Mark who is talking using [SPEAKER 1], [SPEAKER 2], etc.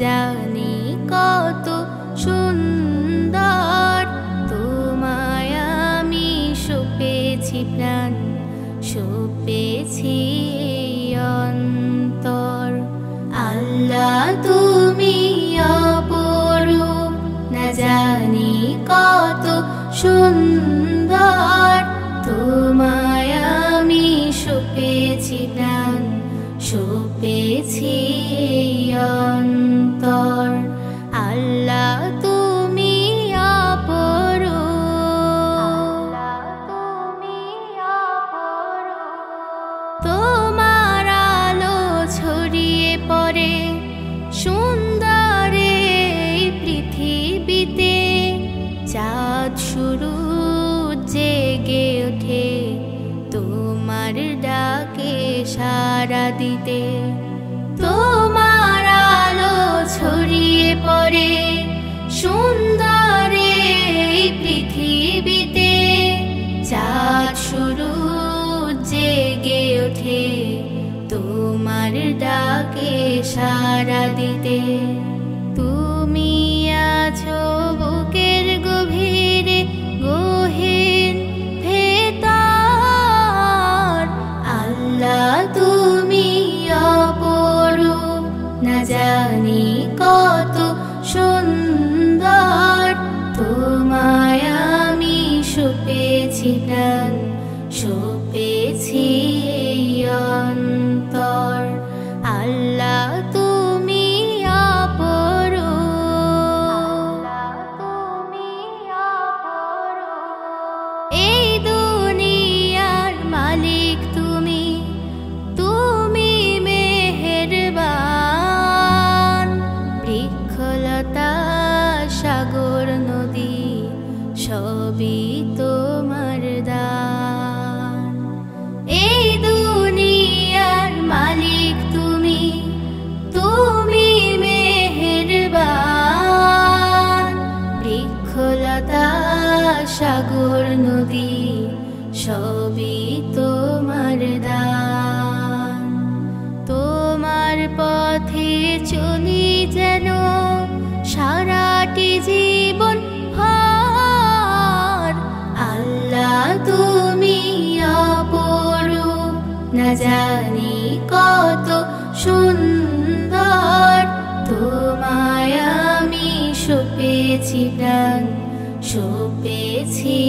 [SPEAKER 1] জানি কত সুন্দর, তোমায় আমি সঁপেছি প্রাণ, সঁপেছি অন্তর। আল্লাহ তুমি অপরূপ, না জানি কত সুন্দর, তোমায় আমি সঁপেছি প্রাণ, সঁপেছি অন্তর। আল্লাহ তুমি অপরূপ, তোমার আলো ছড়িয়ে পড়ে সুন্দর এই পৃথিবীতে, চাঁদ শুরু জেগে ওঠে তোমার ডাকে সাড়া দিতে। তোমার আলো ছড়িয়ে পড়ে সুন্দর এই পৃথিবীতে, চাঁদ শুরু জেগে ওঠে তোমার ডাকে সাড়া দিতে। তুমি আছো বুকের গভীরে গহীন ভেতর, আল্লাহ তুমি অপরূপ, না জানি কত সুন্দর, তোমায় আমি সঁপেছি প্রাণ, সঁপেছি অন্তর। আল্লাহ তুমি অপরূপ, এই দুনিয়ার মালিক তুমি, তুমি মেহেরবান। বৃক্ষলতা সাগর নদী সবই তোমার দান। এই দুনিয়ার মালিক তুমি, তুমি মেহেরবান। বৃক্ষলতা সাগর নদী সবই তোমার দান। তোমার পথে চলি যেন সারাটি জীবন ভর, আল্লাহ তুমি অপরূপ, না জানি কত সুন্দর, তোমায় আমি সঁপেছি প্রাণ, সঁপেছি